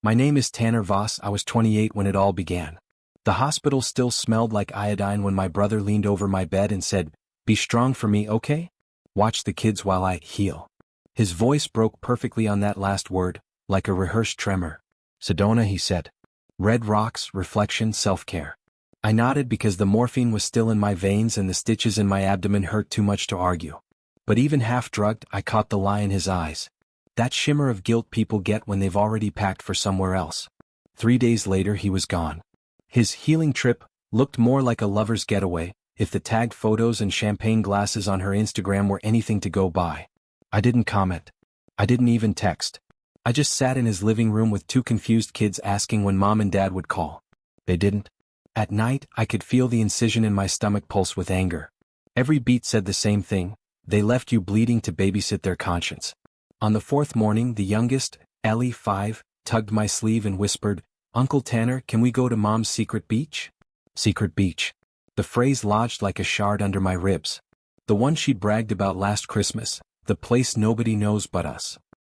My name is Tanner Voss. I was 28 when it all began. The hospital still smelled like iodine when my brother leaned over my bed and said, "Be strong for me, okay? Watch the kids while I heal." His voice broke perfectly on that last word, like a rehearsed tremor. "Sedona," he said. "Red rocks, reflection, self-care." I nodded because the morphine was still in my veins and the stitches in my abdomen hurt too much to argue. But even half-drugged, I caught the lie in his eyes. That shimmer of guilt people get when they've already packed for somewhere else. 3 days later he was gone. His healing trip looked more like a lover's getaway, if the tagged photos and champagne glasses on her Instagram were anything to go by. I didn't comment. I didn't even text. I just sat in his living room with 2 confused kids asking when mom and dad would call. They didn't. At night, I could feel the incision in my stomach pulse with anger. Every beat said the same thing: they left you bleeding to babysit their conscience. On the 4th morning, the youngest, Ellie, 5, tugged my sleeve and whispered, "Uncle Tanner, can we go to Mom's secret beach?" Secret beach. The phrase lodged like a shard under my ribs. The one she'd bragged about last Christmas, the place nobody knows but us.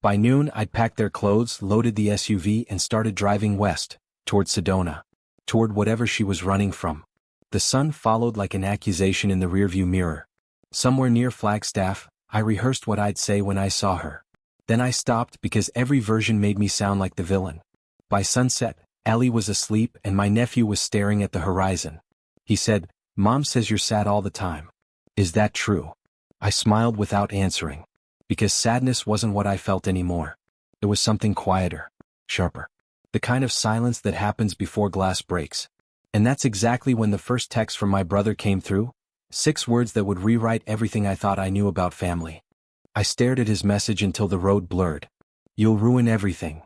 By noon, I'd packed their clothes, loaded the SUV, and started driving west, toward Sedona. Toward whatever she was running from. The sun followed like an accusation in the rearview mirror. Somewhere near Flagstaff, I rehearsed what I'd say when I saw her. Then I stopped because every version made me sound like the villain. By sunset, Ellie was asleep and my nephew was staring at the horizon. He said, "Mom says you're sad all the time. Is that true?" I smiled without answering. Because sadness wasn't what I felt anymore. It was something quieter, sharper. The kind of silence that happens before glass breaks. And that's exactly when the first text from my brother came through. 6 words that would rewrite everything I thought I knew about family. I stared at his message until the road blurred. "You'll ruin everything."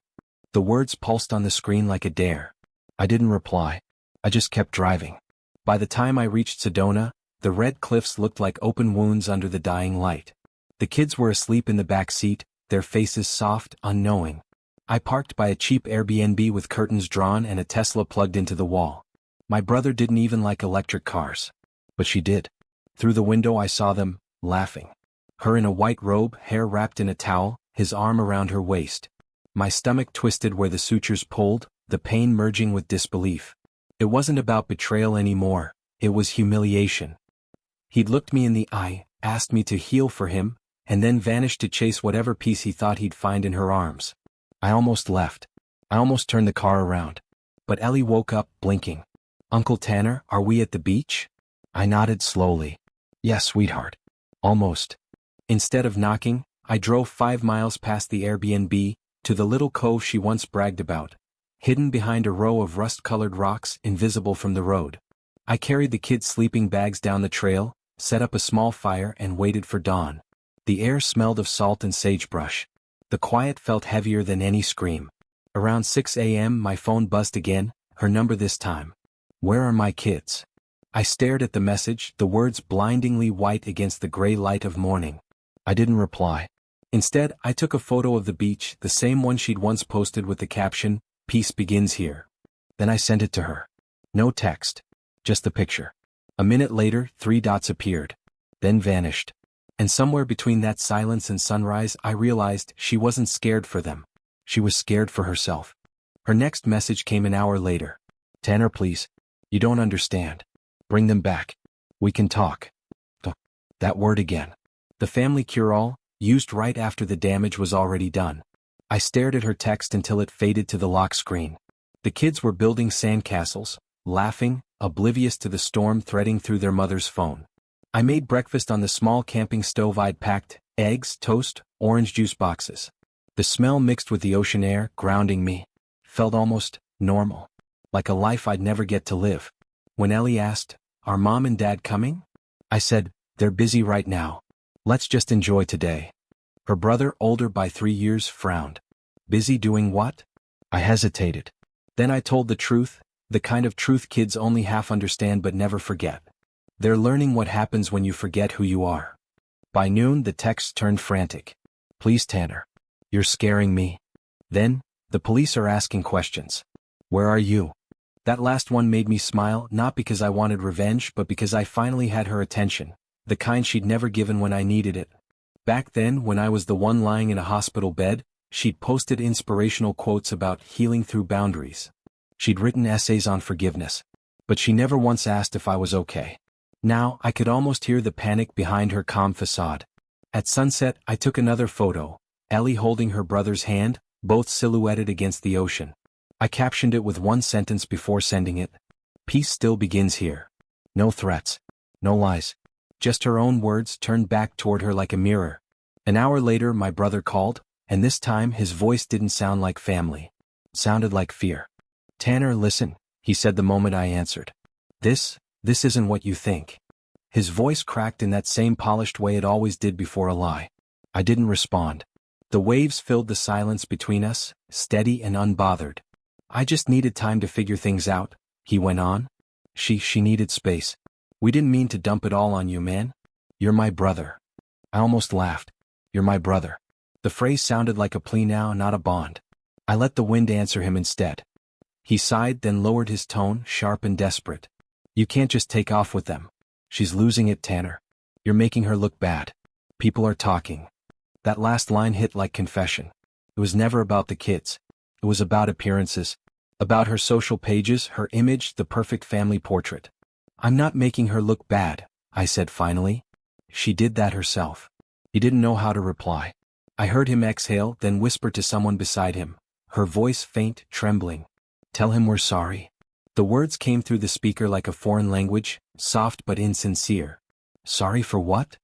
The words pulsed on the screen like a dare. I didn't reply. I just kept driving. By the time I reached Sedona, the red cliffs looked like open wounds under the dying light. The kids were asleep in the back seat, their faces soft, unknowing. I parked by a cheap Airbnb with curtains drawn and a Tesla plugged into the wall. My brother didn't even like electric cars. But she did. Through the window I saw them, laughing. Her in a white robe, hair wrapped in a towel, his arm around her waist. My stomach twisted where the sutures pulled, the pain merging with disbelief. It wasn't about betrayal anymore, it was humiliation. He'd looked me in the eye, asked me to heal for him, and then vanished to chase whatever peace he thought he'd find in her arms. I almost left. I almost turned the car around. But Ellie woke up, blinking. "Uncle Tanner, are we at the beach?" I nodded slowly. "Yes, sweetheart. Almost." Instead of knocking, I drove 5 miles past the Airbnb, to the little cove she once bragged about, hidden behind a row of rust-colored rocks, invisible from the road. I carried the kids' sleeping bags down the trail, set up a small fire and waited for dawn. The air smelled of salt and sagebrush. The quiet felt heavier than any scream. Around 6 a.m. my phone buzzed again, her number this time. "Where are my kids?" I stared at the message, the words blindingly white against the gray light of morning. I didn't reply. Instead, I took a photo of the beach, the same one she'd once posted with the caption, "Peace begins here." Then I sent it to her. No text. Just the picture. A minute later, 3 dots appeared. Then vanished. And somewhere between that silence and sunrise I realized she wasn't scared for them. She was scared for herself. Her next message came an hour later. "Tanner, please. You don't understand. Bring them back. We can talk." That word again. The family cure-all, used right after the damage was already done. I stared at her text until it faded to the lock screen. The kids were building sandcastles, laughing, oblivious to the storm threading through their mother's phone. I made breakfast on the small camping stove I'd packed, eggs, toast, orange juice boxes. The smell mixed with the ocean air, grounding me, felt almost normal, like a life I'd never get to live. When Ellie asked, "Are Mom and Dad coming?" I said, "They're busy right now. Let's just enjoy today." Her brother, older by 3 years, frowned. "Busy doing what?" I hesitated. Then I told the truth, the kind of truth kids only half understand but never forget. They're learning what happens when you forget who you are. By noon the text turned frantic. "Please, Tanner. You're scaring me." Then, "The police are asking questions. Where are you?" That last one made me smile, not because I wanted revenge but because I finally had her attention, the kind she'd never given when I needed it. Back then, when I was the one lying in a hospital bed, She'd posted inspirational quotes about healing through boundaries. She'd written essays on forgiveness. But she never once asked if I was okay. Now, I could almost hear the panic behind her calm facade. At sunset, I took another photo, Ellie holding her brother's hand, both silhouetted against the ocean. I captioned it with one sentence before sending it. Peace still begins here. No threats. No lies. Just her own words turned back toward her like a mirror. An hour later, my brother called, and this time his voice didn't sound like family. It sounded like fear. Tanner, listen, he said the moment I answered. This isn't what you think. His voice cracked in that same polished way it always did before a lie. I didn't respond. The waves filled the silence between us, steady and unbothered. I just needed time to figure things out, he went on. She needed space. We didn't mean to dump it all on you, man. You're my brother. I almost laughed. You're my brother. The phrase sounded like a plea now, not a bond. I let the wind answer him instead. He sighed, then lowered his tone, sharp and desperate. You can't just take off with them. She's losing it, Tanner. You're making her look bad. People are talking. That last line hit like confession. It was never about the kids. It was about appearances. About her social pages, her image, the perfect family portrait. I'm not making her look bad, I said finally. She did that herself. He didn't know how to reply. I heard him exhale, then whisper to someone beside him, her voice faint, trembling. Tell him we're sorry. The words came through the speaker like a foreign language, soft but insincere. Sorry for what?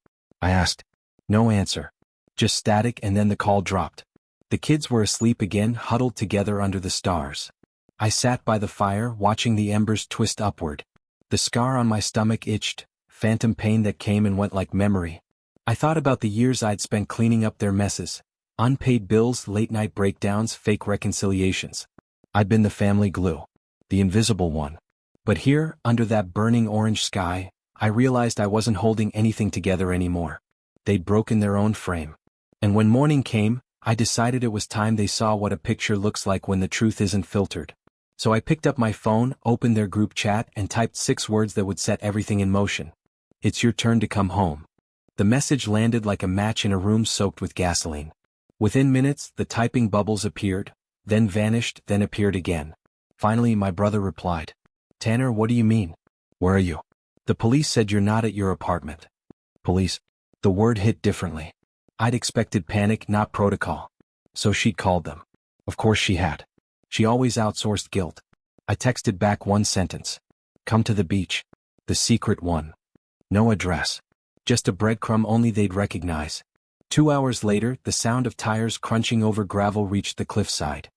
I asked. No answer. Just static, and then the call dropped. The kids were asleep again, huddled together under the stars. I sat by the fire, watching the embers twist upward. The scar on my stomach itched, phantom pain that came and went like memory. I thought about the years I'd spent cleaning up their messes. Unpaid bills, late-night breakdowns, fake reconciliations. I'd been the family glue. The invisible one. But here, under that burning orange sky, I realized I wasn't holding anything together anymore. They'd broken their own frame. And when morning came, I decided it was time they saw what a picture looks like when the truth isn't filtered. So I picked up my phone, opened their group chat, and typed 6 words that would set everything in motion. It's your turn to come home. The message landed like a match in a room soaked with gasoline. Within minutes, the typing bubbles appeared, then vanished, then appeared again. Finally, my brother replied. Tanner, what do you mean? Where are you? The police said you're not at your apartment. Police? The word hit differently. I'd expected panic, not protocol. So she'd called them. Of course she had. She always outsourced guilt. I texted back one sentence. Come to the beach. The secret one. No address. Just a breadcrumb only they'd recognize. 2 hours later, the sound of tires crunching over gravel reached the cliffside.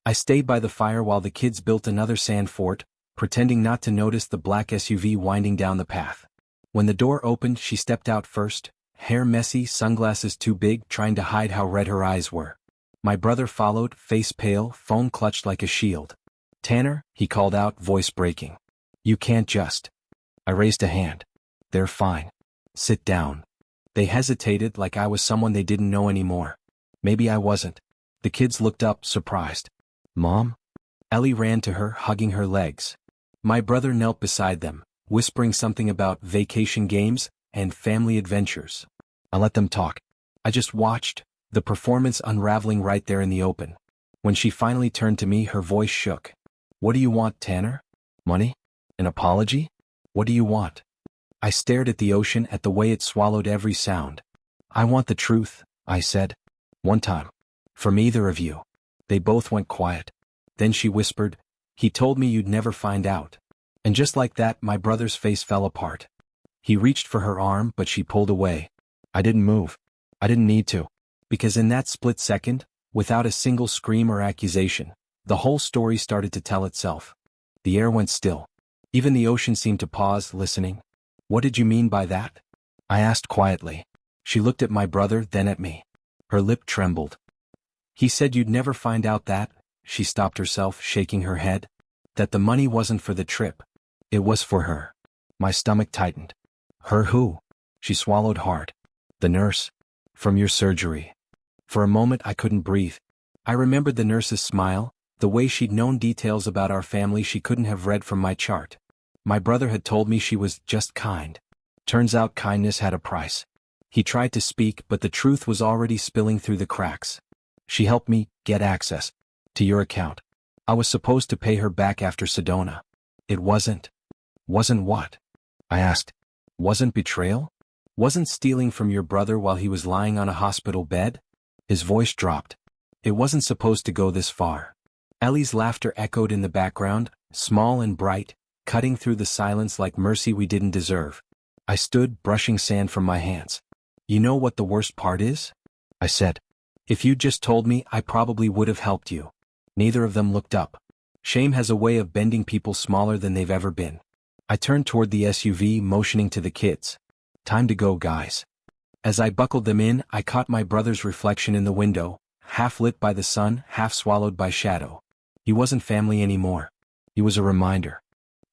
I stayed by the fire while the kids built another sand fort, pretending not to notice the black SUV winding down the path. When the door opened, she stepped out first, hair messy, sunglasses too big, trying to hide how red her eyes were. My brother followed, face pale, phone clutched like a shield. Tanner, he called out, voice breaking. You can't just. I raised a hand. They're fine. Sit down. They hesitated like I was someone they didn't know anymore. Maybe I wasn't. The kids looked up, surprised. Mom? Ellie ran to her, hugging her legs. My brother knelt beside them, whispering something about vacation games and family adventures. I let them talk. I just watched, the performance unraveling right there in the open. When she finally turned to me, her voice shook. What do you want, Tanner? Money? An apology? What do you want? I stared at the ocean, at the way it swallowed every sound. I want the truth, I said. One time. From either of you. They both went quiet. Then she whispered, he told me you'd never find out. And just like that, my brother's face fell apart. He reached for her arm, but she pulled away. I didn't move. I didn't need to. Because in that split second, without a single scream or accusation, the whole story started to tell itself. The air went still. Even the ocean seemed to pause, listening. What did you mean by that? I asked quietly. She looked at my brother, then at me. Her lip trembled. He said you'd never find out that, she stopped herself, shaking her head, that the money wasn't for the trip. It was for her. My stomach tightened. Her who? She swallowed hard. The nurse. From your surgery. For a moment I couldn't breathe. I remembered the nurse's smile, the way she'd known details about our family she couldn't have read from my chart. My brother had told me she was just kind. Turns out kindness had a price. He tried to speak, but the truth was already spilling through the cracks. She helped me get access to your account. I was supposed to pay her back after Sedona. It wasn't. Wasn't what? I asked. Wasn't betrayal? Wasn't stealing from your brother while he was lying on a hospital bed? His voice dropped. It wasn't supposed to go this far. Ellie's laughter echoed in the background, small and bright, cutting through the silence like mercy we didn't deserve. I stood, brushing sand from my hands. You know what the worst part is? I said. If you'd just told me, I probably would have helped you. Neither of them looked up. Shame has a way of bending people smaller than they've ever been. I turned toward the SUV, motioning to the kids. Time to go, guys. As I buckled them in, I caught my brother's reflection in the window, half lit by the sun, half swallowed by shadow. He wasn't family anymore. He was a reminder.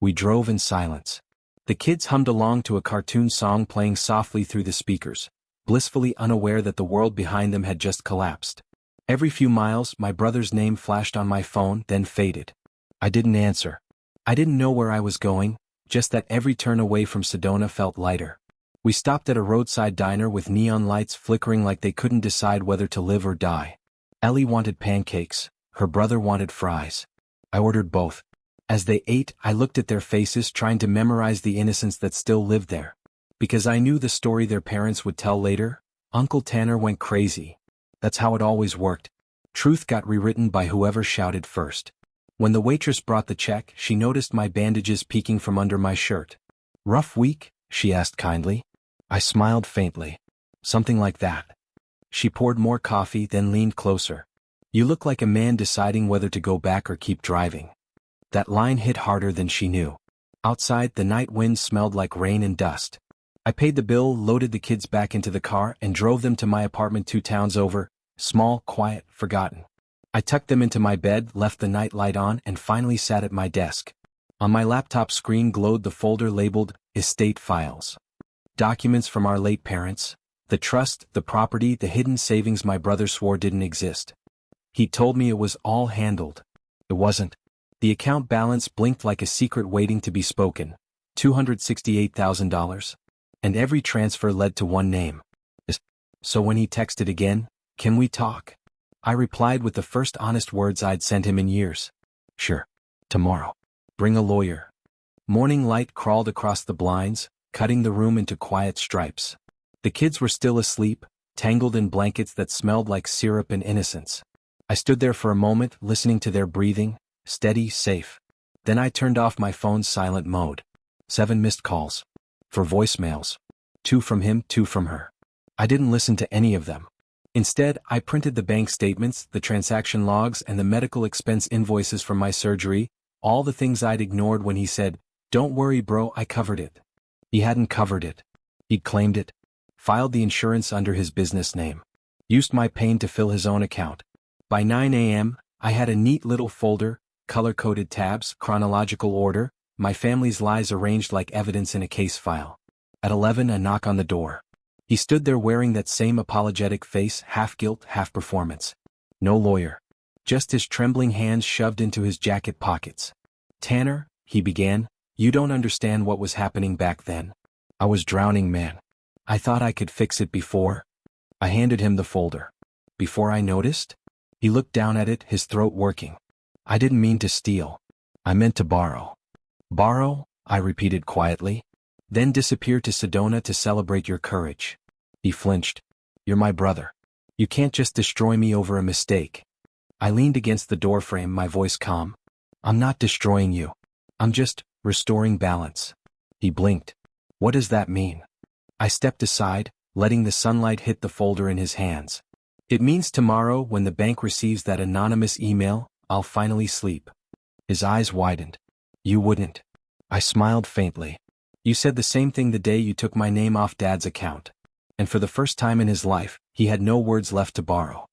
We drove in silence. The kids hummed along to a cartoon song playing softly through the speakers, blissfully unaware that the world behind them had just collapsed. Every few miles, my brother's name flashed on my phone, then faded. I didn't answer. I didn't know where I was going, just that every turn away from Sedona felt lighter. We stopped at a roadside diner with neon lights flickering like they couldn't decide whether to live or die. Ellie wanted pancakes, her brother wanted fries. I ordered both. As they ate, I looked at their faces, trying to memorize the innocence that still lived there. Because I knew the story their parents would tell later. Uncle Tanner went crazy. That's how it always worked. Truth got rewritten by whoever shouted first. When the waitress brought the check, she noticed my bandages peeking from under my shirt. Rough week? She asked kindly. I smiled faintly. Something like that. She poured more coffee, then leaned closer. You look like a man deciding whether to go back or keep driving. That line hit harder than she knew. Outside, the night wind smelled like rain and dust. I paid the bill, loaded the kids back into the car, and drove them to my apartment 2 towns over, small, quiet, forgotten. I tucked them into my bed, left the night light on, and finally sat at my desk. On my laptop screen glowed the folder labeled Estate Files. Documents from our late parents, the trust, the property, the hidden savings my brother swore didn't exist. He told me it was all handled. It wasn't. The account balance blinked like a secret waiting to be spoken, $268,000. And every transfer led to one name. So when he texted again, "Can we talk?" I replied with the first honest words I'd sent him in years. Sure. Tomorrow. Bring a lawyer. Morning light crawled across the blinds, cutting the room into quiet stripes. The kids were still asleep, tangled in blankets that smelled like syrup and innocence. I stood there for a moment, listening to their breathing, steady, safe. Then I turned off my phone's silent mode. 7 missed calls. For voicemails. 2 from him, 2 from her. I didn't listen to any of them. Instead, I printed the bank statements, the transaction logs, and the medical expense invoices from my surgery, all the things I'd ignored when he said, "Don't worry, bro, I covered it." He hadn't covered it. He'd claimed it. Filed the insurance under his business name. Used my pain to fill his own account. By 9 a.m., I had a neat little folder, color-coded tabs, chronological order, my family's lies arranged like evidence in a case file. At 11, a knock on the door. He stood there wearing that same apologetic face, half guilt, half performance. No lawyer. Just his trembling hands shoved into his jacket pockets. "Tanner," he began, "you don't understand what was happening back then. I was drowning, man. I thought I could fix it before." I handed him the folder. "Before I noticed?" He looked down at it, his throat working. "I didn't mean to steal. I meant to borrow." "Borrow?" I repeated quietly. "Then disappear to Sedona to celebrate your courage." He flinched. "You're my brother. You can't just destroy me over a mistake." I leaned against the doorframe, my voice calm. "I'm not destroying you. I'm just restoring balance." He blinked. "What does that mean?" I stepped aside, letting the sunlight hit the folder in his hands. "It means tomorrow, when the bank receives that anonymous email, I'll finally sleep." His eyes widened. "You wouldn't." I smiled faintly. "You said the same thing the day you took my name off Dad's account." And for the first time in his life, he had no words left to borrow.